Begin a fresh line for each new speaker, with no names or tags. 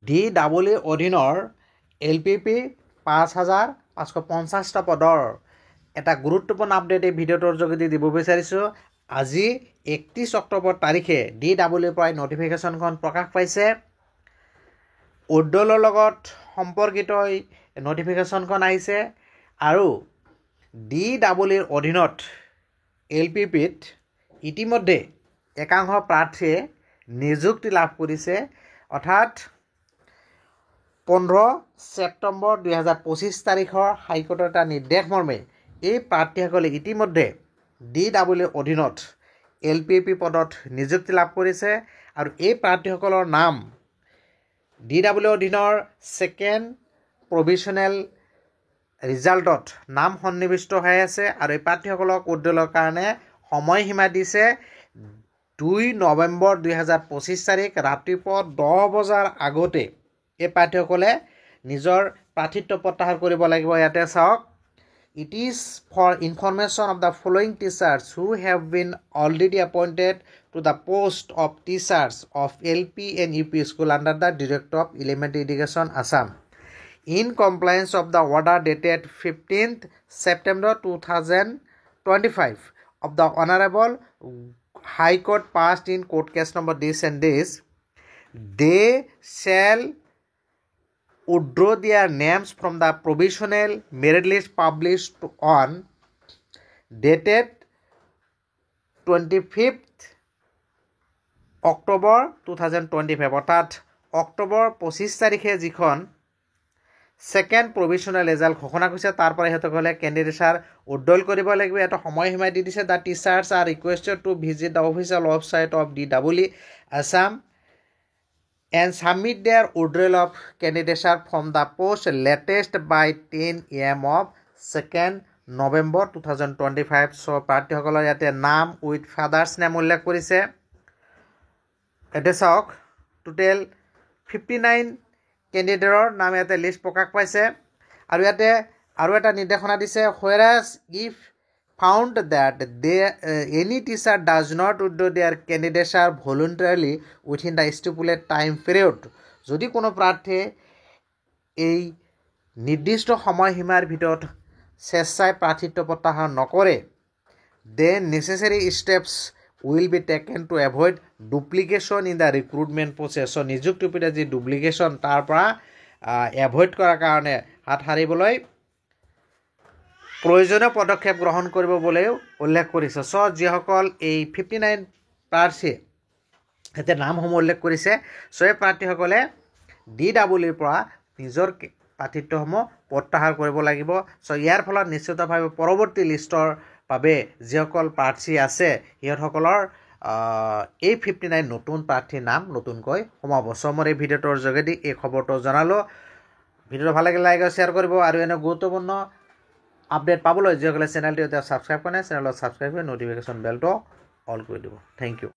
DEE অধীনৰ LPP ৫,৫৫০টা পদৰ এটা গুৰুত্বপূৰ্ণ আপডেট এই ভিডিঅ'টোৰ যোগেদি দিব বিচাৰিছোঁ। আজি ৩১ অক্টোবৰ তাৰিখে DEEৰ পৰা নটিফিকেশ্যনখন প্ৰকাশ পাইছে। উদ্যোগৰ লগত সম্পৰ্কিত নটিফিকেশ্যনখন আহিছে আৰু DEEৰ অধীনত LPPত ইতিমধ্যে একাংশ প্ৰাৰ্থীয়ে নিযুক্তি লাভ কৰিছে। অৰ্থাৎ 15 ছেপ্টেম্বৰ 2025 তাৰিখৰ হাইকোৰ্টৰ এটা নিৰ্দেশ মৰ্মে এই প্ৰাৰ্থীসকলে ইতিমধ্যে DEEৰ অধীনত LPP পদত নিযুক্তি লাভ কৰিছে আৰু এই প্ৰাৰ্থীসকলৰ নাম DEEৰ অধীনৰ ছেকেণ্ড প্ৰভিশ্যনেল ৰিজাল্টত নাম সন্নিৱিষ্ট হৈ আছে আৰু এই প্ৰাৰ্থীসকলক উদ্যোগৰ কাৰণে সময়সীমা দিছে 2 নৱেম্বৰ 2025 তাৰিখ ৰাতিপুৱা 10 বজাৰ আগতে এই প্ৰাৰ্থীসকলে নিজৰ প্ৰাৰ্থিত্ব প্ৰত্যাহাৰ কৰিব লাগিব। ইয়াতে চাওক, it is for information of the following teachers who have been already appointed to the post of teachers of LP and UP school under the director of elementary education Assam in compliance of the order dated 15th September 2025 of the Honorable High Court passed in court case number this and this, they shall withdraw their names from the provisional merit list published on dated 25th October 2025 অৰ্থাৎ অক্টোবৰ 25 তাৰিখে যিখন second প্ৰভিশ্যনেল result ঘোষণা কৰিছে তাৰ পৰা সিহঁতসকলে কেণ্ডিডেটছাৰ উদ্দল কৰিব লাগিব। এটা সময়সীমা দি দিছে। The teachers R requested to visit the official website of DEE Assam and submit their withdrawal of candidature from the post latest by 10 AM of 2nd November 2025. So প্ৰাৰ্থীসকলৰ ইয়াতে নাম উইথ ফাদাৰ্ছ নেম উল্লেখ কৰিছে। এতিয়া চাওক, total 59 কেণ্ডিডেটৰ নাম ইয়াতে list প্ৰকাশ পাইছে আৰু ইয়াতে আৰু এটা নিৰ্দেশনা দিছে, whereas if found that any teacher does not withdraw their candidature voluntarily within the stipulated time period, যদি কোনো প্ৰাৰ্থীয়ে এই নিৰ্দিষ্ট সময়সীমাৰ ভিতৰত স্বেচ্ছাই প্ৰাৰ্থিত্ব প্ৰত্যাহাৰ নকৰে, then necessary steps will be taken to avoid duplication in the recruitment process. So নিযুক্তি প্ৰক্ৰিয়াৰ যি ডুপ্লিকেশ্যন তাৰ পৰা এভইড কৰাৰ কাৰণে হাত সাৰিবলৈ প্ৰয়োজনীয় পদক্ষেপ গ্ৰহণ কৰিব বুলিও উল্লেখ কৰিছে। চ' যিসকল এই 59 প্ৰাৰ্থীয়ে ইয়াতে নামসমূহ উল্লেখ কৰিছে, চ' এই প্ৰাৰ্থীসকলে DEEৰ পৰা নিজৰ প্ৰাৰ্থিত্বসমূহ প্ৰত্যাহাৰ কৰিব লাগিব। চ' ইয়াৰ ফলত নিশ্চিতভাৱে পৰৱৰ্তী লিষ্টৰ বাবে যিসকল প্ৰাৰ্থী আছে সিহঁতসকলৰ এই 59 নতুন প্ৰাৰ্থীৰ নাম নতুনকৈ সোমাব। চ' মোৰ এই ভিডিঅ'টোৰ যোগেদি এই খবৰটো জনালোঁ। ভিডিঅ'টো ভাল লাগিলে লাইক আৰু শ্বেয়াৰ কৰিব আৰু এনে গুৰুত্বপূৰ্ণ আপডেট পাবলৈ যিসকলে চেনেলটো এতিয়া ছাবস্ক্ৰাইব কৰে চেনেলত ছাবস্ক্ৰাইব কৰি নটিফিকেশ্যন বেলটো অল কৰি দিব। Thank U.